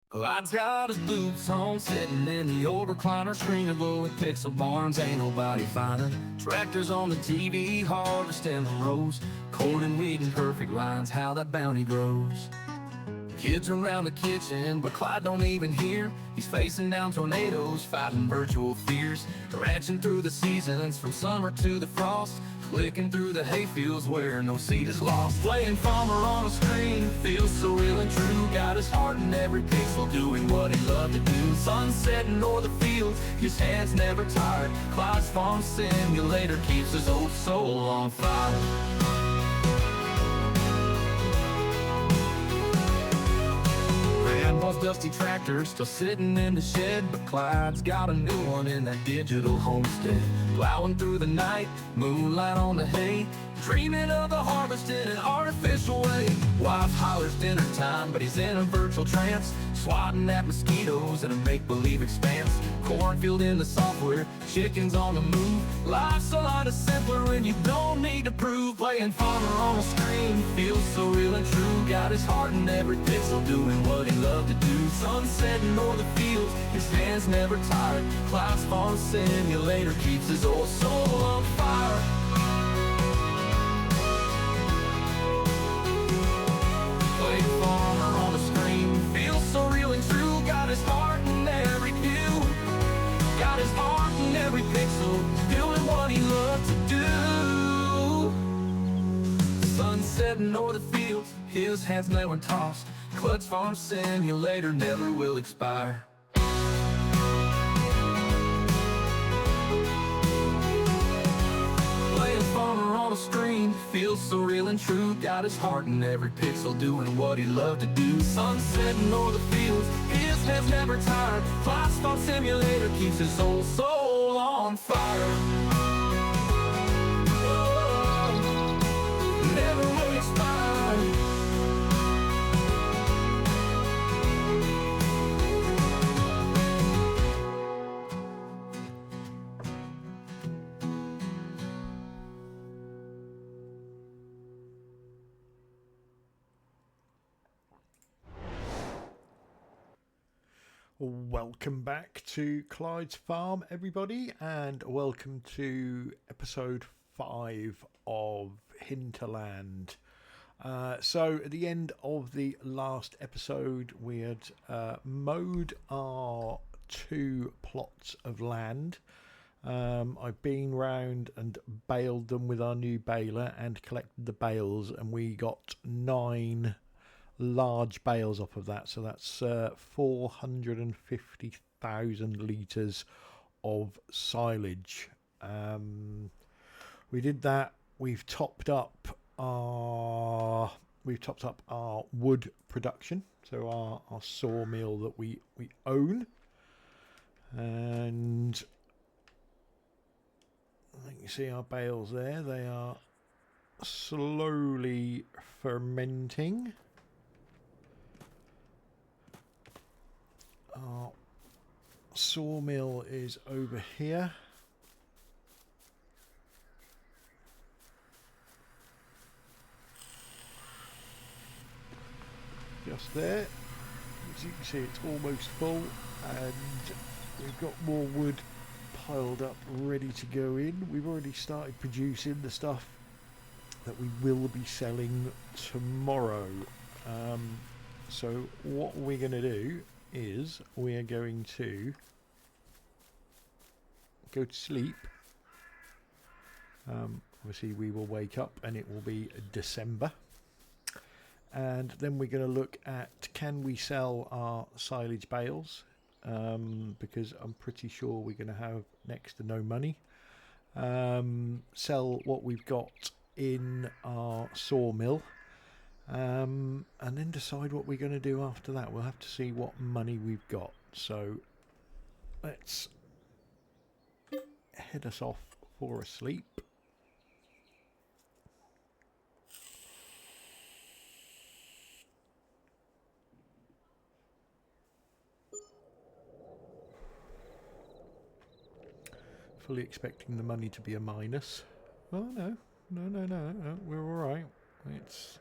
Clyde's got his boots on, sitting in the old recliner, screen glowing pixel barns, ain't nobody finer. Tractors on the TV, harvesting the rows, corn and wheat in perfect lines, how that bounty grows. Kids around the kitchen, but Clyde don't even hear. He's facing down tornadoes, fighting virtual fears, ranching through the seasons from summer to the frost, clicking through the hayfields where no seed is lost. Playing farmer on a screen feels so real and true. Got his heart in every pixel, doing what he loved to do. Sun setting o'er the fields, his hands never tired. Clyde's farm simulator keeps his old soul on fire. Grandpa's dusty tractor still sitting in the shed, but Clyde's got a new one in that digital homestead. Plowing through the night, moonlight on the hay, dreaming of the harvest in an artificial way. Wife hollers dinner time, but he's in a virtual trance, swatting at mosquitoes in a make-believe expanse. Cornfield in the software, chickens on the move. Life's a lot simpler when you don't need to prove. Playing farmer on a screen feels so real and true. Got his heart in every pixel, doing what he loved to do. Sun setting o'er the fields, his hands never tired. Clyde's farm simulator keeps his old soul on fire. Playing farmer on the screen feels so real and true. Got his heart in every view, got his heart in every pixel, doing what he loved to do. Sun setting o'er the fields, his hands never tossed. Clyde's farm simulator never will expire. Playing farmer on a screen feels so real and true. Got his heart in every pixel, doing what he loved to do. Sun setting o'er the fields, his hands never tired. Clyde's farm simulator keeps his old soul on fire. Oh, never will expire. Welcome back to Clyde's Farm, everybody, and welcome to episode 5 of Hinterland. So at the end of the last episode, we had mowed our 2 plots of land. I've been round and baled them with our new baler and collected the bales, and we got 9 large bales off of that, so that's 450,000 litres of silage. We did that. We've topped up our wood production, so our sawmill that we own, and you can see our bales there. They are slowly fermenting. Our sawmill is over here. Just there. As you can see, it's almost full, and we've got more wood piled up ready to go in. We've already started producing the stuff that we will be selling tomorrow. So what we're going to do is we are going to go to sleep. Obviously we will wake up and it will be December, and then we're going to look at, can we sell our silage bales, because I'm pretty sure we're going to have next to no money. Sell what we've got in our sawmill, and then decide what we're going to do after that. We'll have to see what money we've got. So let's head us off for a sleep. Fully expecting the money to be a minus. Oh no, we're all right. It's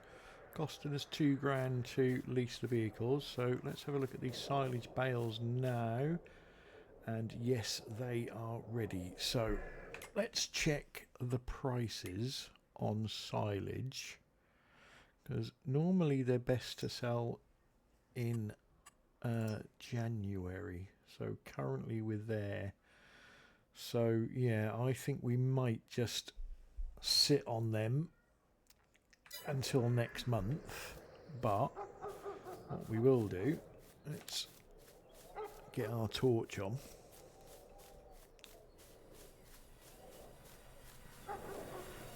costing us £2,000 to lease the vehicles. So let's have a look at these silage bales now. And yes, they are ready. So let's check the prices on silage, because normally they're best to sell in January. So currently we're there. So yeah, I think we might just sit on them until next month. But what we will do, let's get our torch on.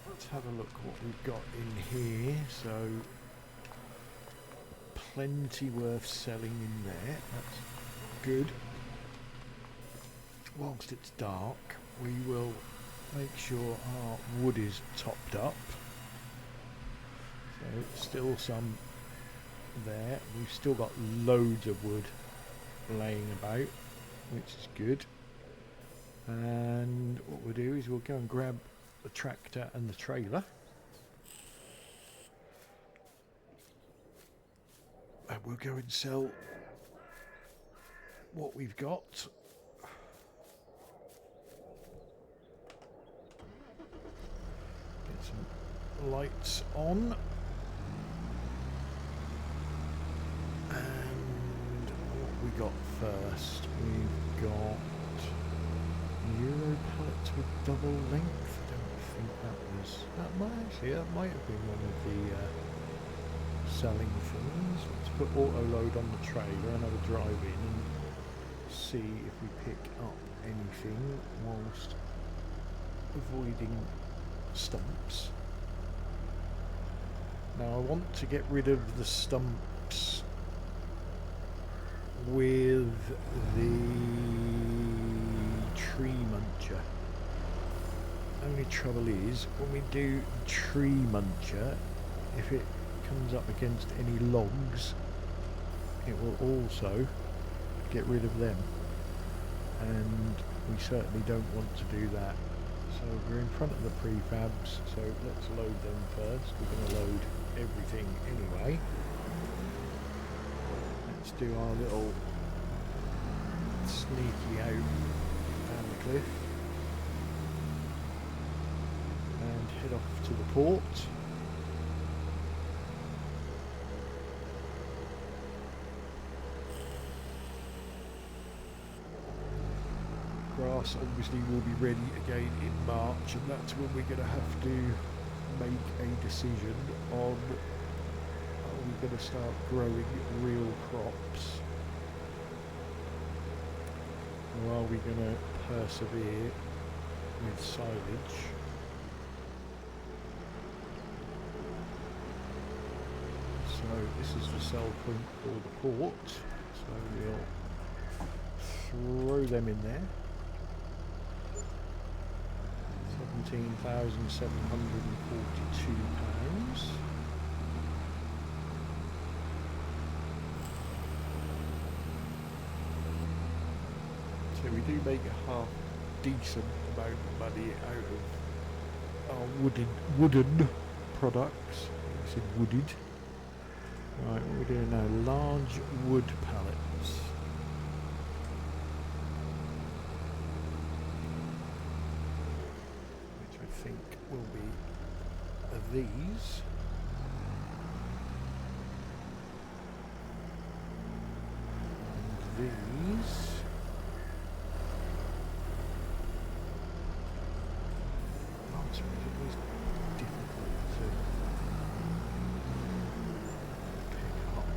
Let's have a look what we've got in here. So plenty worth selling in there. That's good. Whilst it's dark, we will make sure our wood is topped up. So still some there. We've still got loads of wood laying about, which is good. And what we'll do is we'll go and grab the tractor and the trailer. And we'll go and sell what we've got. Get some lights on. And what we got first? We've got Euro pallets with double length. I don't think that might have been one of the selling things. Let's put auto load on the trailer and have a drive in and see if we pick up anything whilst avoiding stumps. Now I want to get rid of the stumps with the tree muncher. Only trouble is when we do tree muncher, if it comes up against any logs, it will also get rid of them, and we certainly don't want to do that. So we're in front of the prefabs, so let's load them first. We're going to load everything anyway. Let's do our little sneaky out down the cliff and head off to the port. Grass obviously will be ready again in March, and that's when we're going to have to make a decision on, are we going to start growing real crops, or are we going to persevere with silage? So this is the sell point for the port, so we'll throw them in there. £17,742. So we do make a half decent amount of money out of our wooden products. I said wooded. Right, what we're doing now, large wood pallets. Which I think will be these. And these. Oh, it's always difficult to pick up.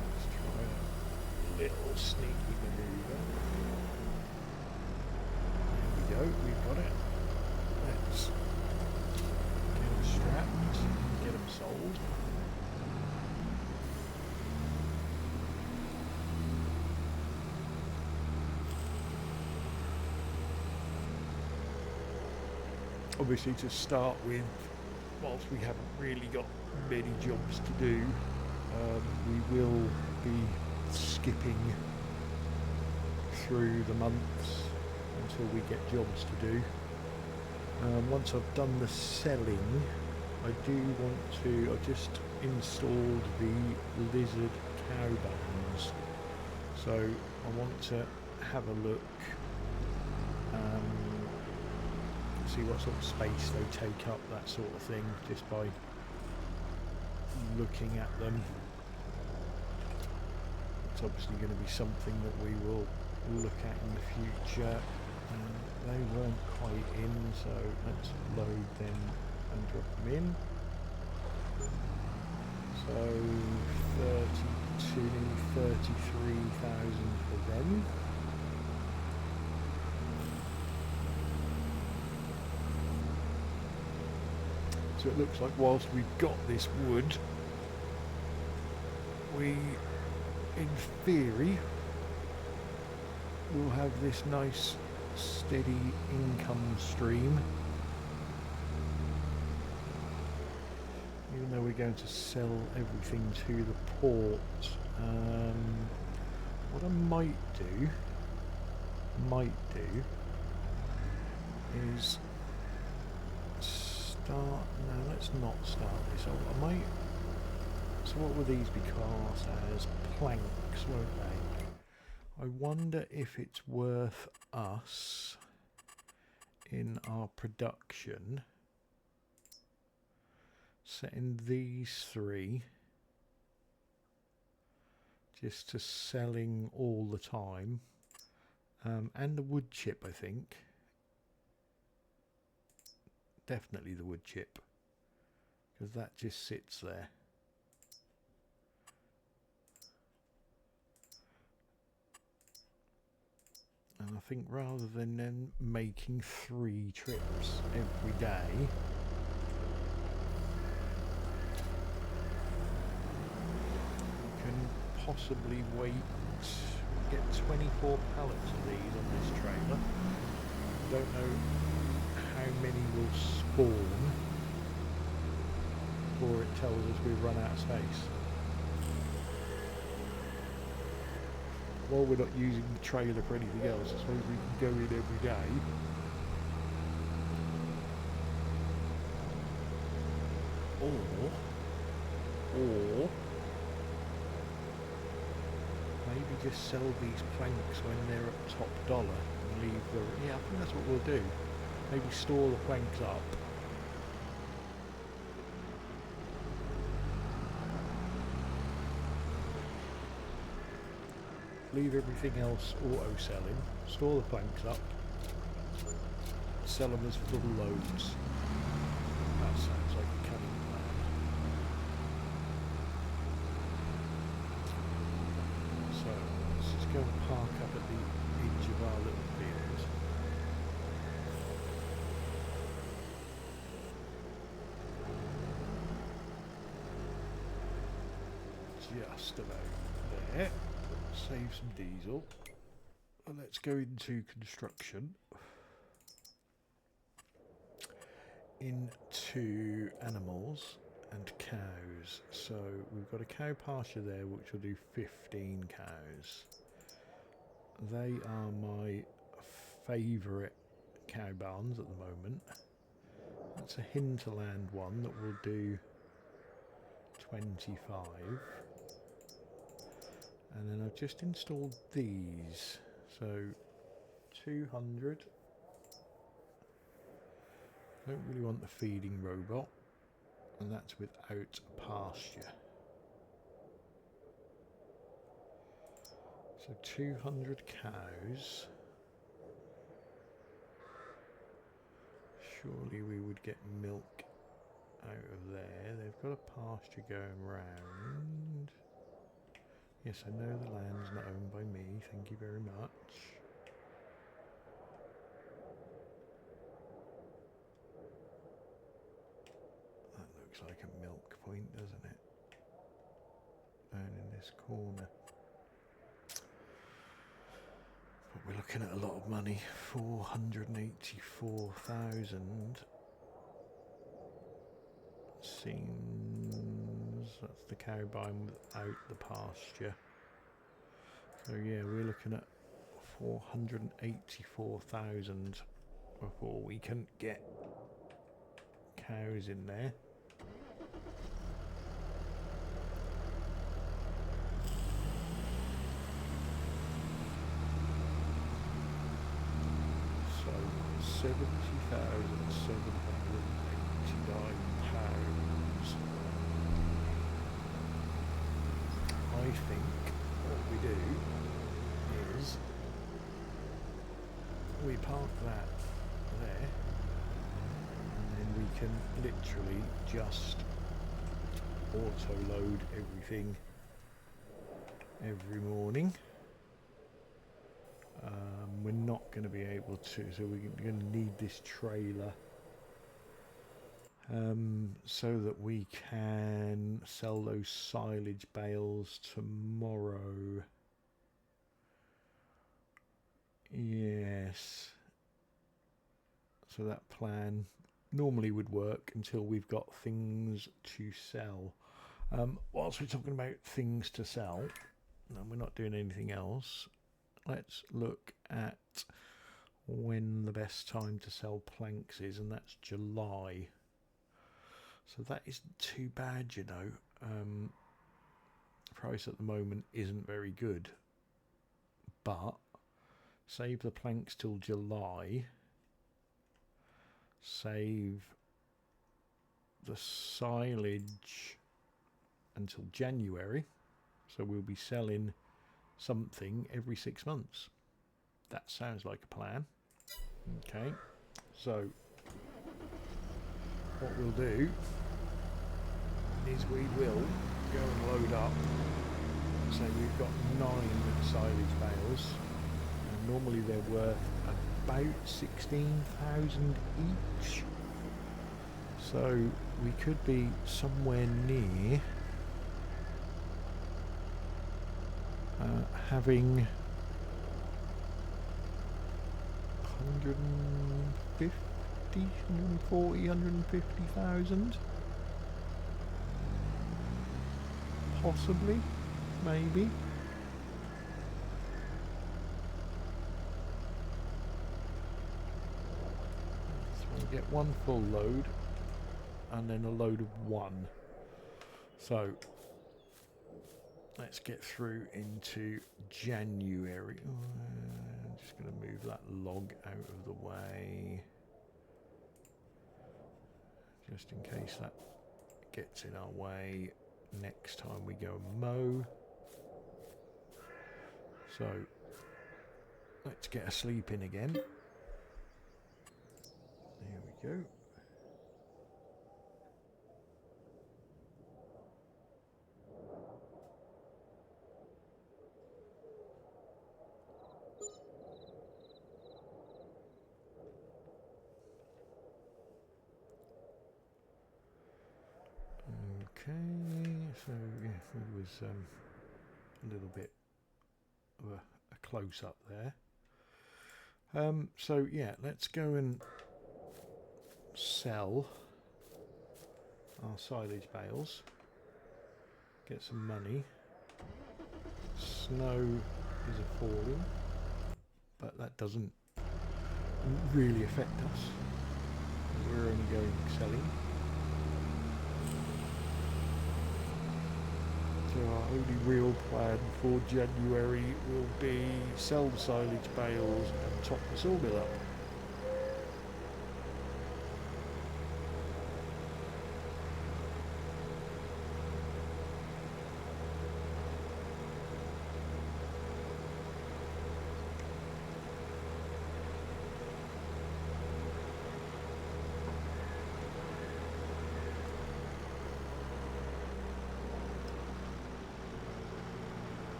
Let's try a little sneaky maneuver. There we go, we've got it. Let's get them strapped, get them sold. Obviously, to start with, whilst we haven't really got many jobs to do, we will be skipping through the months until we get jobs to do. Once I've done the selling, I do want to. I just installed the lizard cow bones, so I want to have a look, see what sort of space they take up, that sort of thing, just by looking at them. It's obviously going to be something that we will look at in the future. They weren't quite in, so let's load them and drop them in. So 33,000 for them. So it looks like whilst we've got this wood, we, in theory, will have this nice steady income stream, even though we're going to sell everything to the port. What I might do is start, no, let's not start this. I might, so what will these be classed as? Planks, won't they? I wonder if it's worth us, in our production, setting these three just to selling all the time, and the wood chip, I think. Definitely the wood chip, because that just sits there. And I think rather than them making 3 trips every day, we can possibly get 24 pallets of these on this trailer. Don't know how many will spawn before it tells us we've run out of space. While we're not using the trailer for anything else, I suppose we can go in every day. Or maybe just sell these planks when they're at top dollar and leave the... Yeah, I think that's what we'll do. Maybe store the planks up. Leave everything else auto-selling, store the planks up, sell them as full loads. That sounds like a cunning plan. So, let's just go and park up at the edge of our little field. Just about there. Save some diesel, and let's go into construction, into animals and cows. So we've got a cow pasture there which will do 15 cows. They are my favourite cow barns at the moment. That's a Hinterland one that will do 25. And then I've just installed these, so 200. I don't really want the feeding robot, and that's without pasture. So 200 cows. Surely we would get milk out of there. They've got a pasture going round. Yes, I know the land's not owned by me, thank you very much. That looks like a milk point, doesn't it? Down in this corner. But we're looking at a lot of money, 484,000. Seems that's the cow barn without the pasture. So yeah, we're looking at 484,000 before we can get cows in there. So £70,789. I think what we do is we park that there, and then we can literally just auto load everything every morning. We're not going to be able to, so we're going to need this trailer so that we can sell those silage bales tomorrow. Yes. So that plan normally would work until we've got things to sell. Whilst we're talking about things to sell, and we're not doing anything else, let's look at when the best time to sell planks is, and that's July. So that isn't too bad, you know. Price at the moment isn't very good, but save the planks till July, save the silage until January, so we'll be selling something every 6 months. That sounds like a plan. Okay, so what we'll do is we will go and load up. So we've got 9 silage bales, and normally they're worth about 16,000 each. So we could be somewhere near having 150,000, possibly, maybe. So we'll get one full load and then a load of one. So let's get through into January. I'm just going to move that log out of the way, just in case that gets in our way next time we go and mow. So let's get a sleep in again. There we go. Okay, so yeah, it was a little bit of a close-up there. So yeah, let's go and sell our silage bales, get some money. Snow is a falling, but that doesn't really affect us. We're only going selling. So our only real plan for January will be sell the silage bales and top the sawmill up.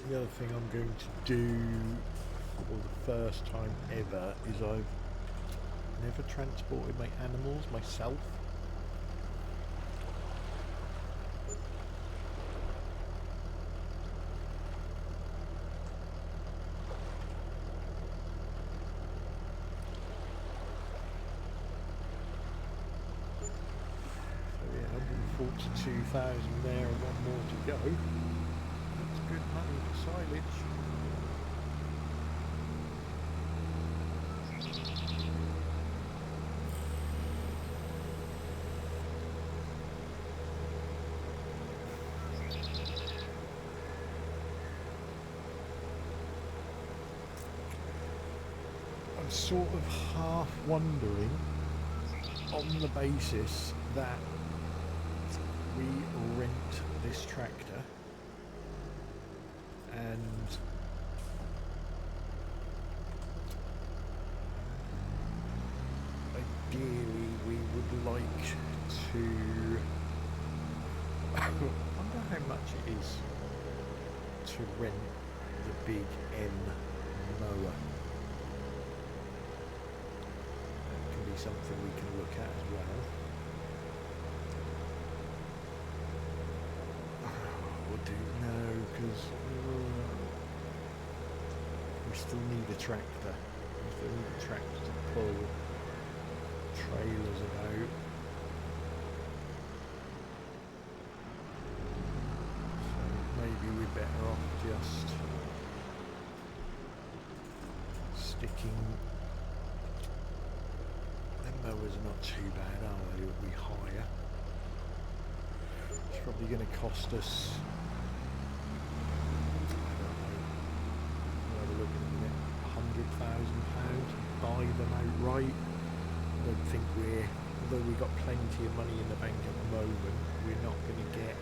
The other thing I'm going to do for the first time ever is I've never transported my animals myself. So yeah, 142,000 there and one more to go. Good money for silage. sort of half wondering, on the basis that we rent this tractor and ideally we would like to I wonder how much it is to rent the big M mower. That can be something we can look at as well. We'll do no, because we still need a tractor. We still need a tractor to pull trailers about. So maybe we're better off just sticking. Them mowers are not too bad, are they? We hire. It's probably going to cost us, I don't know, we'll have a look in a minute, £100,000 and buy them outright. I don't think although we've got plenty of money in the bank at the moment, we're not going to get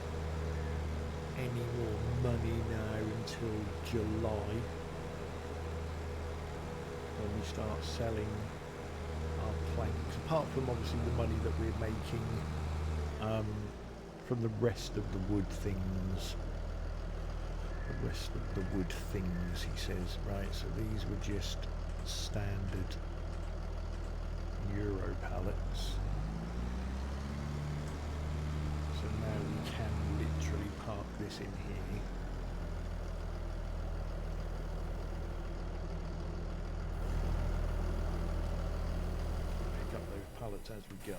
any more money now until July, when we start selling our planks, apart from obviously the money that we're making from the rest of the wood things. The rest of the wood things, he says. Right, so these were just standard Euro pallets. So now we can literally park this in here. Pick up those pallets as we go.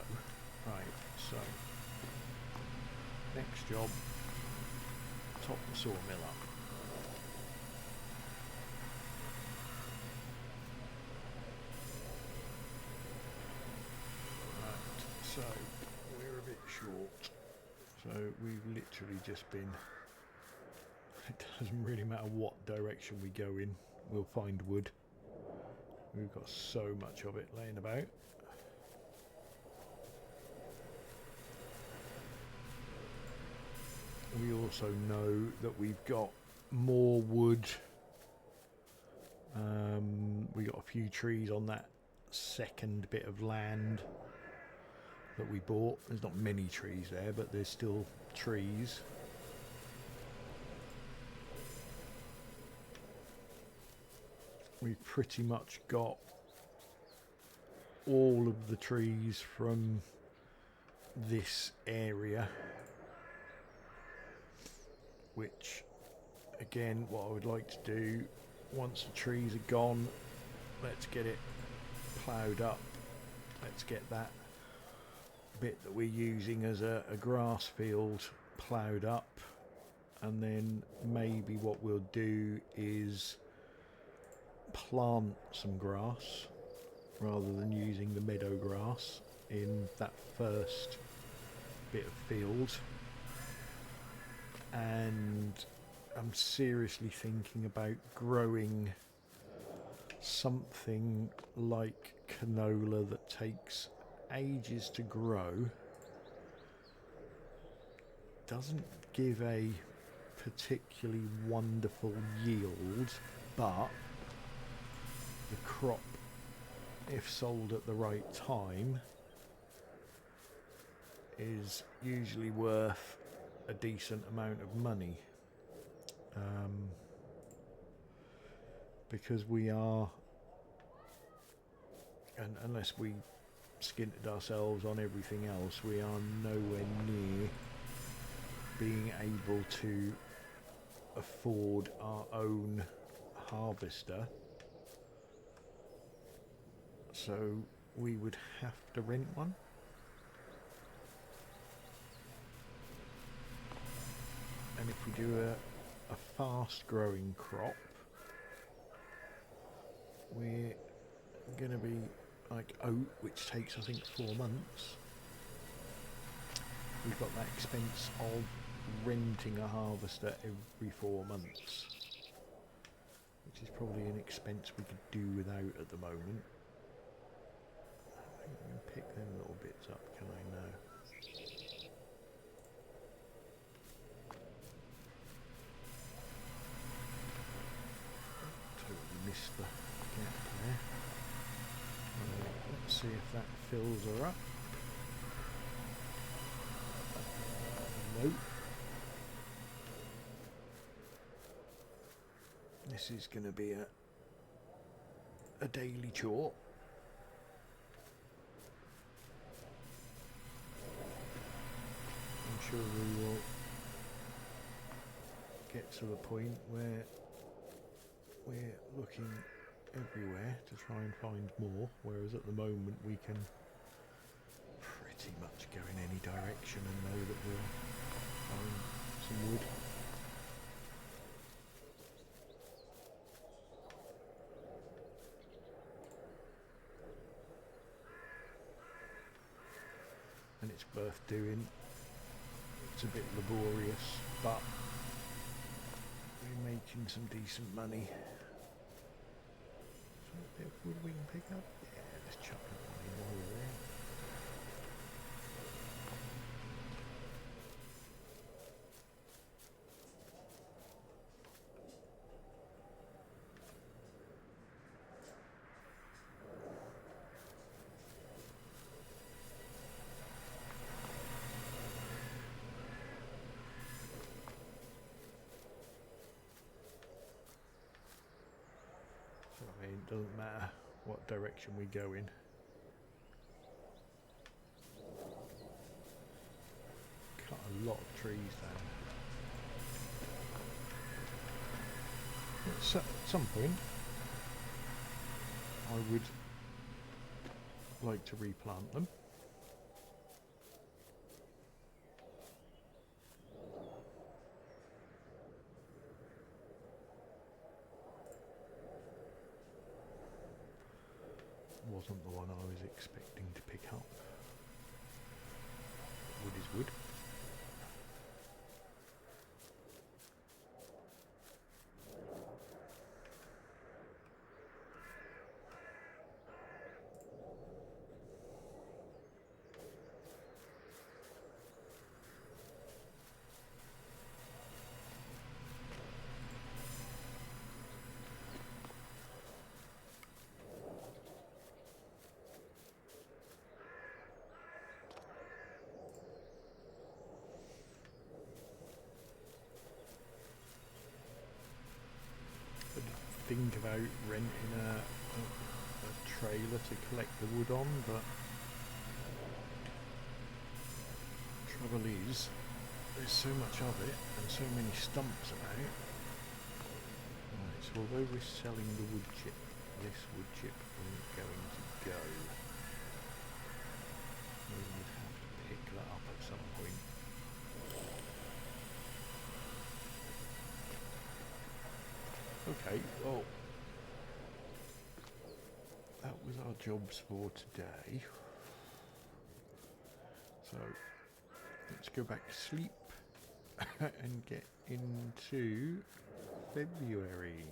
Right, so next job, top the sawmill up. Right, so we're a bit short. So we've literally just been, it doesn't really matter what direction we go in, we'll find wood. We've got so much of it laying about. We also know that we've got more wood. We got a few trees on that second bit of land that we bought. There's not many trees there, but there's still trees. We've pretty much got all of the trees from this area, which again, what I would like to do, once the trees are gone, let's get it ploughed up. Let's get that bit that we're using as a grass field ploughed up, and then maybe what we'll do is plant some grass rather than using the meadow grass in that first bit of field. And I'm seriously thinking about growing something like canola that takes ages to grow, doesn't give a particularly wonderful yield, but the crop, if sold at the right time, is usually worth a decent amount of money, because we are, and unless we skinted ourselves on everything else, we are nowhere near being able to afford our own harvester, so we would have to rent one. And if we do a fast growing crop, we're going to be like oat, which takes I think 4 months. We've got that expense of renting a harvester every 4 months, which is probably an expense we could do without at the moment. pick them little bits up, can I? No. Totally missed the gap there. Let's see if that fills her up. Nope. This is going to be a daily chore. I'm sure we will get to the point where we're looking everywhere to try and find more, whereas at the moment we can pretty much go in any direction and know that we'll find some wood. And it's worth doing. It's a bit laborious, but we're making some decent money. So a bit of wood we can pick up. Yeah, let's chuck it on in all there. I mean, it doesn't matter what direction we go in. Cut a lot of trees down. At some point, I would like to replant them. Wasn't the one I was expecting to pick up. Wood is wood. Think about renting a trailer to collect the wood on, but trouble is there's so much of it and so many stumps about. Right, so although we're selling the wood chip, this wood chip isn't going to go. We would have to pick that up at some point. Okay, well, that was our jobs for today. So let's go back to sleep and get into February.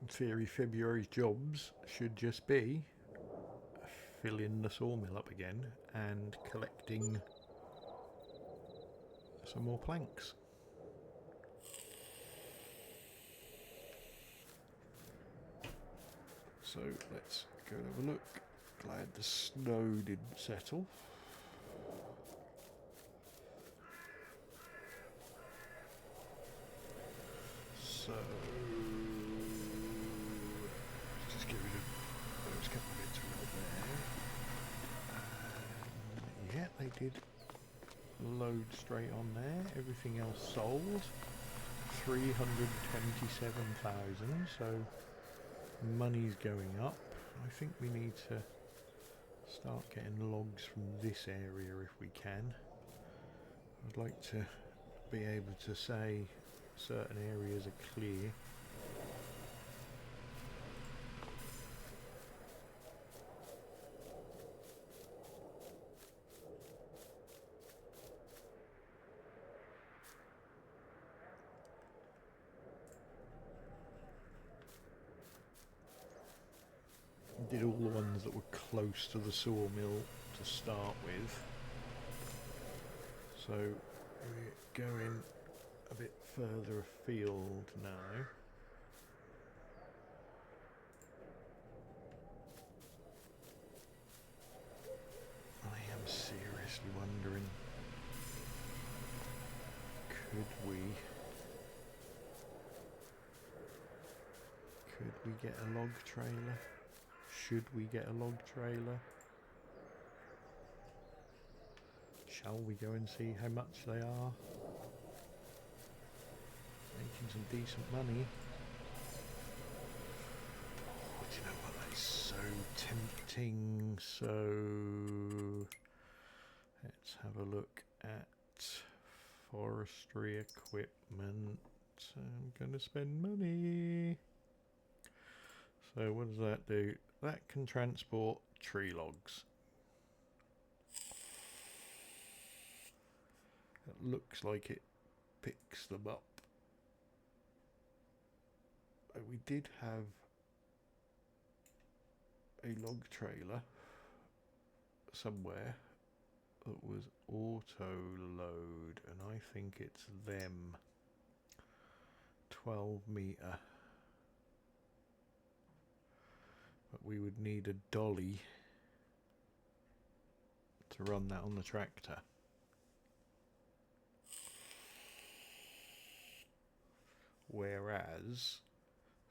In theory, February's jobs should just be filling the sawmill up again and collecting some more planks. So let's go and have a look. Glad the snow didn't settle. So let's just get rid of those couple of bits right there. Yeah, they did load straight on there. Everything else sold. 327,000. So money's going up. I think we need to start getting logs from this area if we can. I'd like to be able to say certain areas are clear. did all the ones that were close to the sawmill to start with. So we're going a bit further afield now. I am seriously wondering, could we get a log trailer? Should we get a log trailer? Shall we go and see how much they are? Making some decent money. Oh, do you know what? That is so tempting. So let's have a look at forestry equipment. I'm going to spend money. So what does that do? That can transport tree logs. It looks like it picks them up. We did have a log trailer somewhere that was auto load, and I think it's them. 12 metre. But we would need a dolly to run that on the tractor. Whereas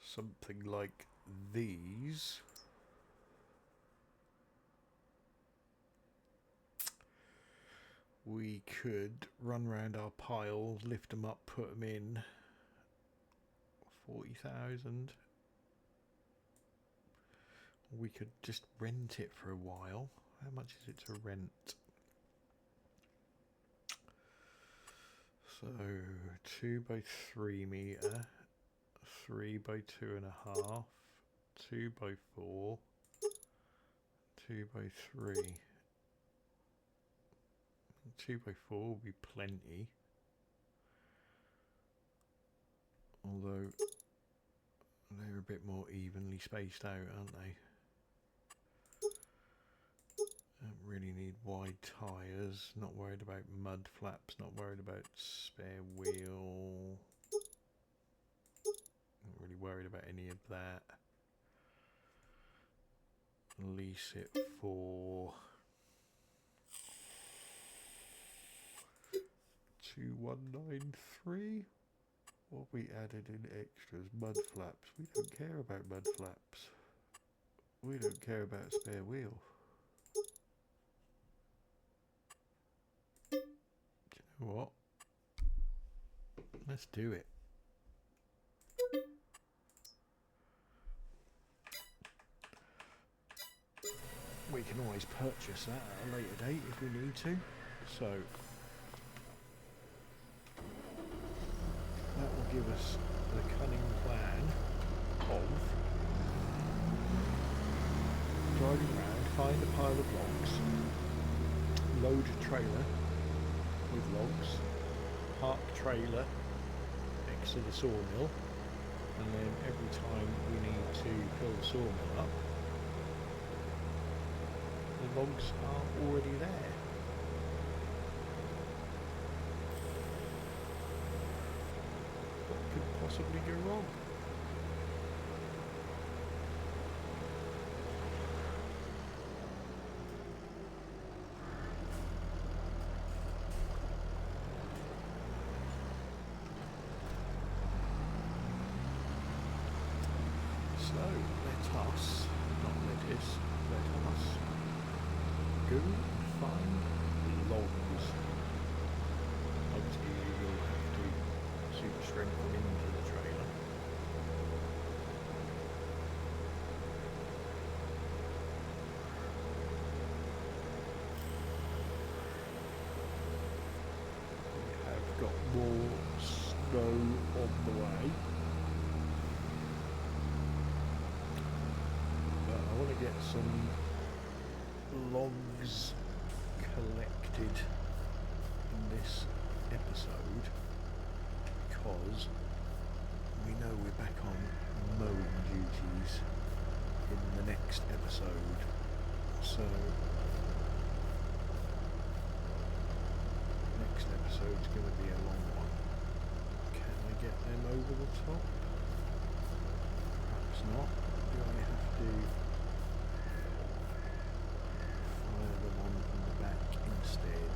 something like these we could run around our piles, lift them up, put them in. 40,000. We could just rent it for a while. How much is it to rent? So 2 by 3 metre, 3 by 2.5, 2 by 4, 2 by 3. 2 by 4 will be plenty. Although they're a bit more evenly spaced out, aren't they? Don't really need wide tyres, not worried about mud flaps, not worried about spare wheel. Not really worried about any of that. Lease it for 2193. What we added in extras, mud flaps. We don't care about mud flaps. We don't care about spare wheel. Do you know what? Let's do it. We can always purchase that at a later date if we need to. So that will give us the cunning plan of driving around, find a pile of logs, load a trailer with logs, park trailer next to the sawmill, and then every time we need to fill the sawmill up, the logs are already there. What could possibly go wrong? So let us, not let us, let us go and find logs. Obviously we will have to super strength them into the trailer. We have got more snow on the way. But I want to get some logs collected in this episode because we know we're back on mowing duties in the next episode. So next episode's going to be a long one. Can I get them over the top? Perhaps not. Do I have to fire them on from the back instead?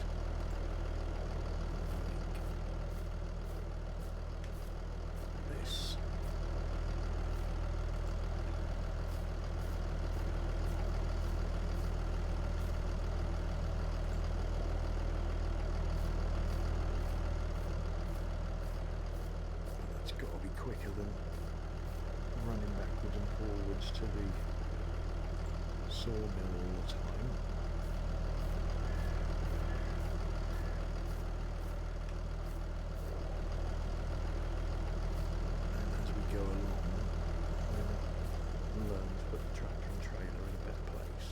Like this. That's got to be quicker than running backwards and forwards to the sawmill all the time. And as we go along, we'll learn to put the tractor and trailer in a better place.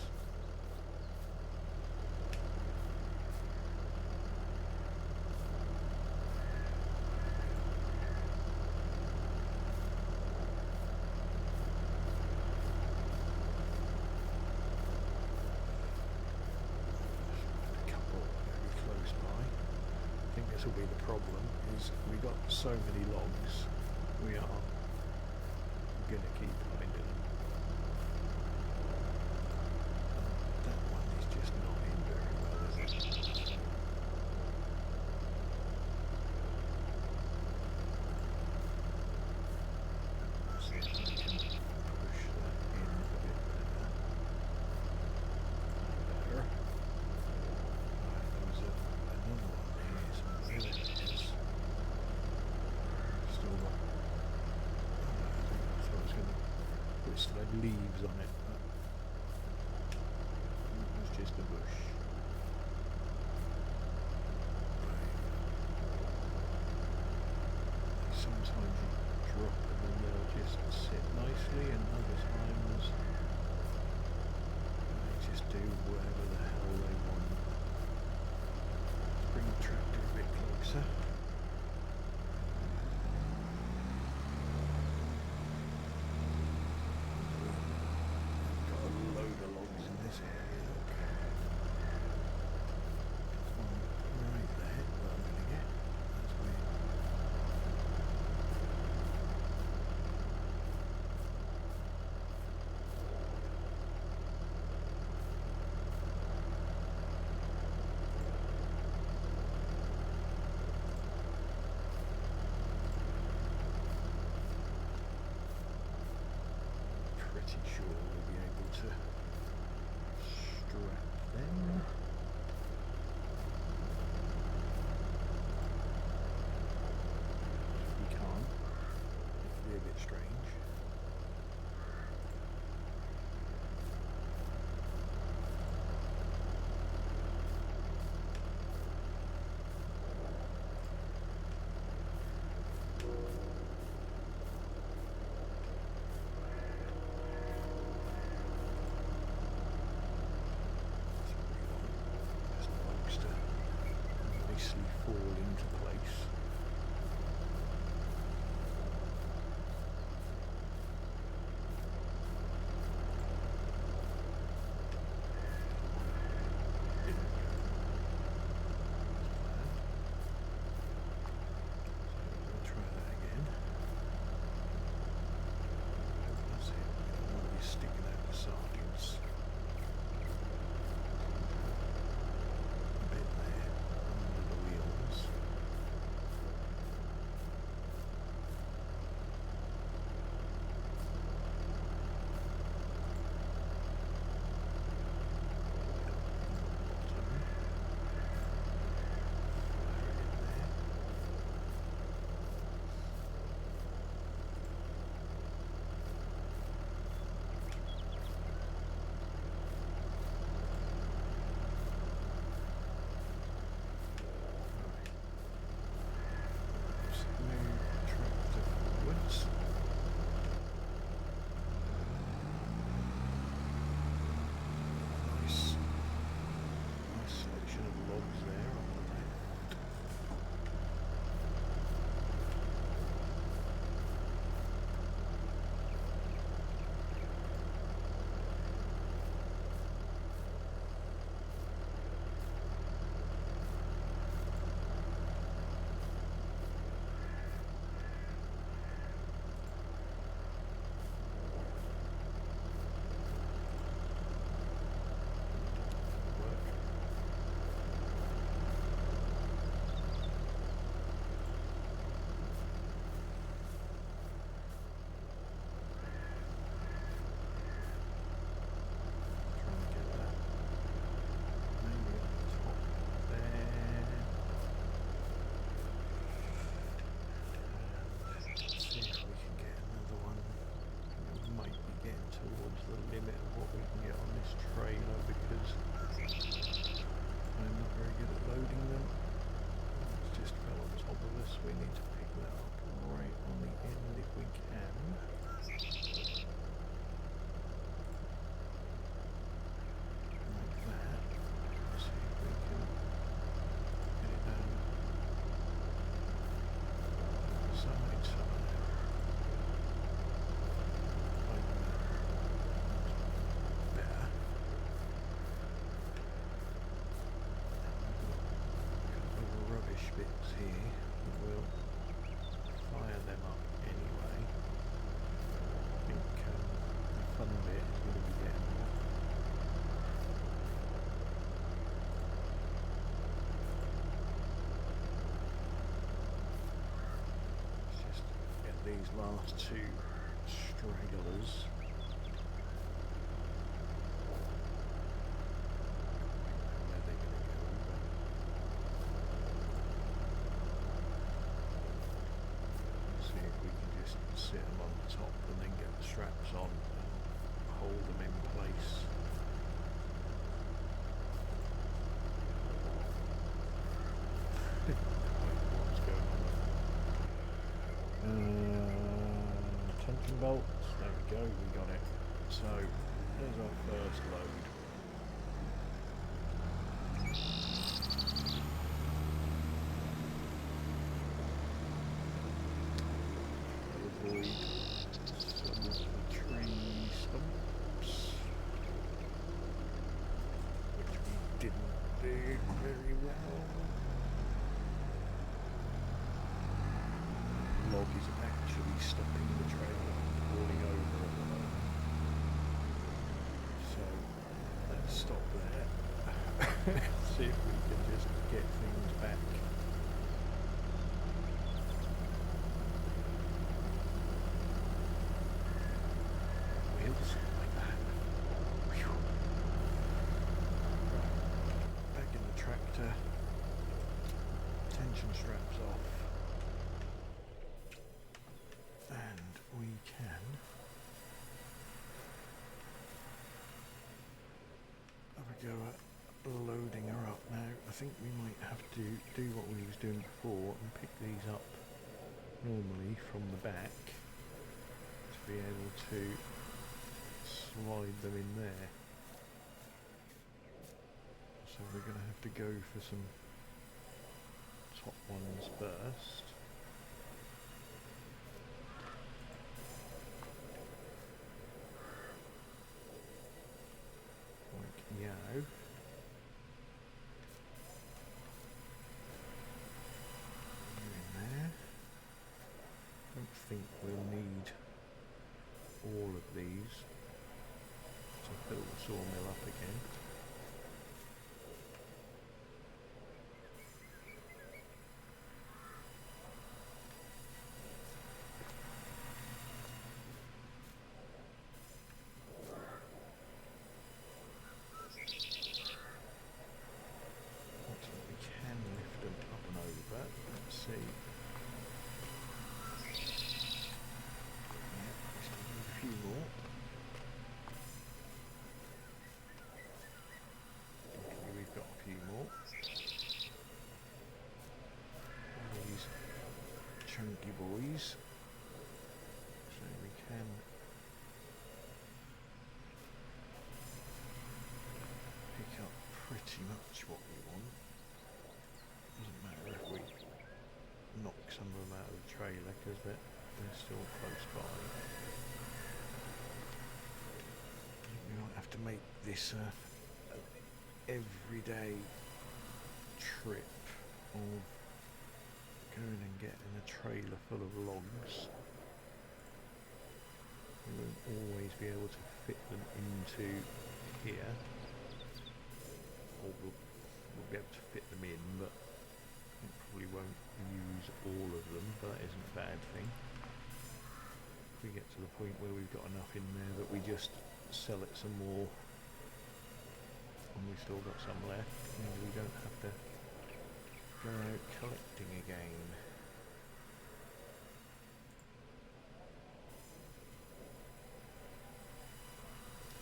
A couple very close by. I think this will be the problem, is we got so many logs, we are going to keep finding them. That one is just not in very well, is it? See if we can push that in a bit better. Better. Right, there was another one here somewhere. There it is. Still got. I thought it was going to. It still had leaves on it, but it was just a bush. Right. Sometimes you drop them and they'll just sit nicely, and other times they just do whatever the hell they want. Let's bring the tractor a bit closer. Got a load of logs in this area. Okay. One right there that I'm going to get. That's weird. So we need to pick that up right on the end if we can. Like that. Let's see if we can get it down the side somewhere. Like that. Better. Little rubbish bits here. We'll fire them up anyway. I think the fun bit is going to be getting more. Let's just get these last two stragglers. Where they're going to go, but see if we can just sit them on top and then get the straps on and hold them in place. What's going on? Tension bolts, there we go, we got it. So, there's our first load. Avoid some of the tree stumps, which we didn't do very well. The log is actually stopping the trailer from falling over at the moment. So let's stop there. See if we can just get things back. Wheels like that. Whew. Right. Back in the tractor. Tension straps off. And we can have a go at loading her up now. I think we might have to do what we was doing before and pick these up normally from the back to be able to slide them in there. So we're going to have to go for some top ones first. Like yo. In there. Don't think we'll need all of these to fill the sawmill up again. Looks like we can lift them up and over. Let's see. Yeah, we still need a few more. Okay, we've got a few more. These chunky boys. So we can pick up pretty much what we want. Doesn't matter if we knock some of them out of the trailer because they're still close by. We might have to make this a everyday trip of going and getting a trailer full of logs. We won't always be able to fit them into here, or we'll be able to fit them in, but we probably won't use all of them, but that isn't a bad thing. If we get to the point where we've got enough in there that we just sell it some more and we've still got some left, you know, we don't have to go out collecting again.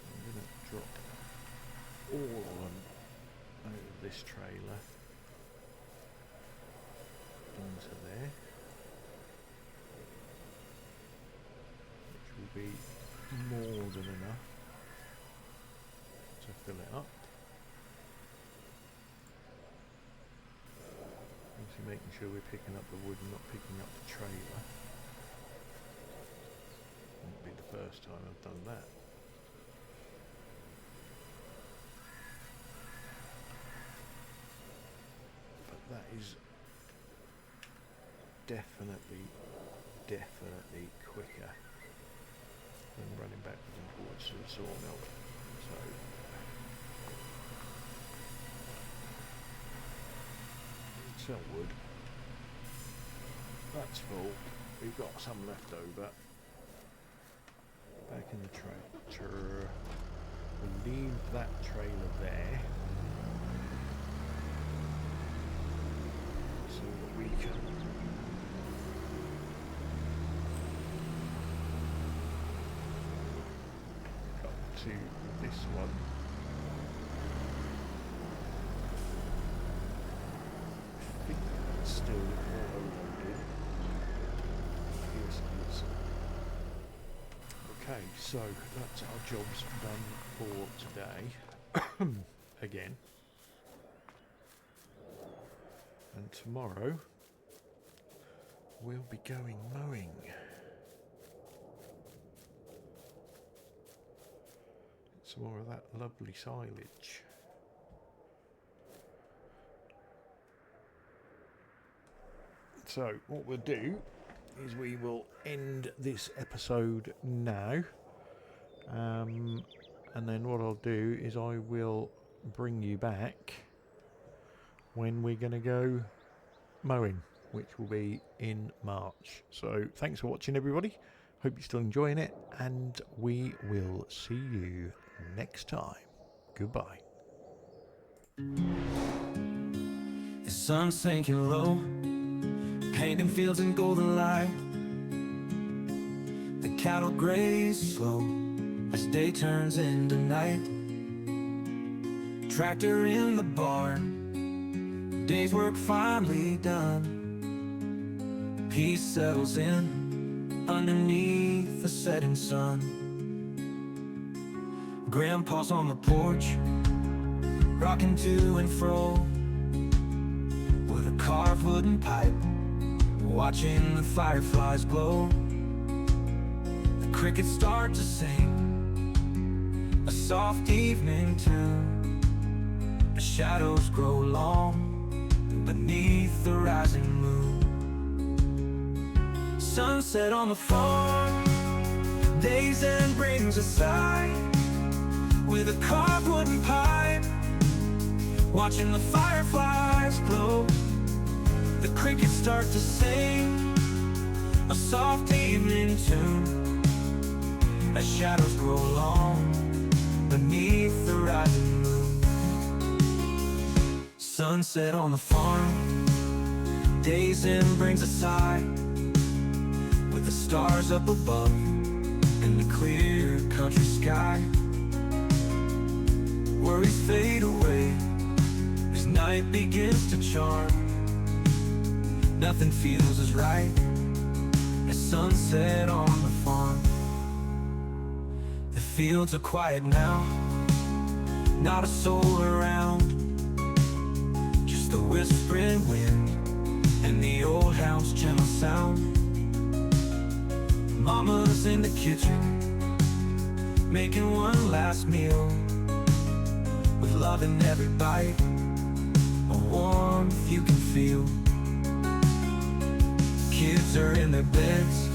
I'm going to drop all of them out of this trailer into there. will be more than enough to fill it up. Obviously making sure we're picking up the wood and not picking up the trailer. Won't be the first time I've done that. But that is definitely quicker than running backwards and forwards to the sawmill. So sell wood. That's full. We've got some left over. Back in the tractor. We'll leave that trailer there so that we can to this one. I think that's still loaded. Yes, it is. Okay, so that's our jobs done for today. Again. And tomorrow we'll be going mowing. Some more of that lovely silage. So what we'll do is we will end this episode now, and then what I'll do is I will bring you back when we're going to go mowing, which will be in March. So thanks for watching, everybody. Hope you're still enjoying it, and we will see you next time. Goodbye. The sun's sinking low, painting fields in golden light. The cattle graze slow as day turns into night. Tractor in the barn, day's work finally done. Peace settles in underneath the setting sun. Grandpa's on the porch, rocking to and fro with a carved wooden pipe, watching the fireflies glow. The crickets start to sing a soft evening tune. The shadows grow long beneath the rising moon. Sunset on the farm, days end brings a sigh, with a carved wooden pipe, watching the fireflies glow. The crickets start to sing a soft evening tune as shadows grow long beneath the rising moon. Sunset on the farm, days end brings a sigh, with the stars up above in the clear country sky. Worries fade away as night begins to charm. Nothing feels as right as sunset on the farm. The fields are quiet now, not a soul around, just the whispering wind and the old house gentle sound. Mama's in the kitchen, making one last meal, with love in every bite, a warmth you can feel. Kids are in their beds,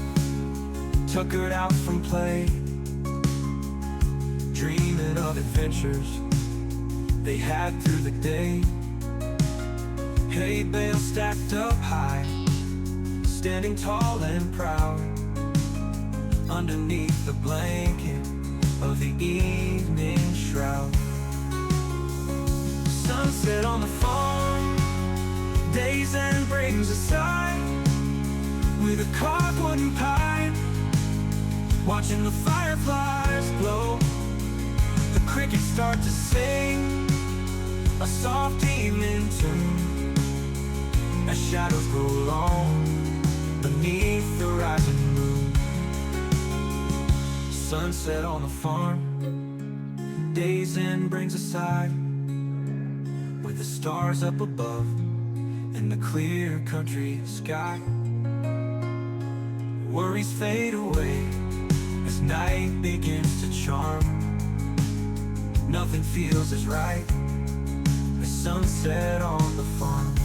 tuckered out from play, dreaming of adventures they had through the day. Hay bales stacked up high, standing tall and proud, underneath the blanket of the evening shroud. Sunset on the farm, days end brings a sigh, with a carved wooden pipe, watching the fireflies glow. The crickets start to sing a soft evening tune as shadows grow long beneath the rising moon. sunset on the farm. Day's end brings us side, with the stars up above and the clear country sky. Worries fade away as night begins to charm. Nothing feels as right as sunset on the farm.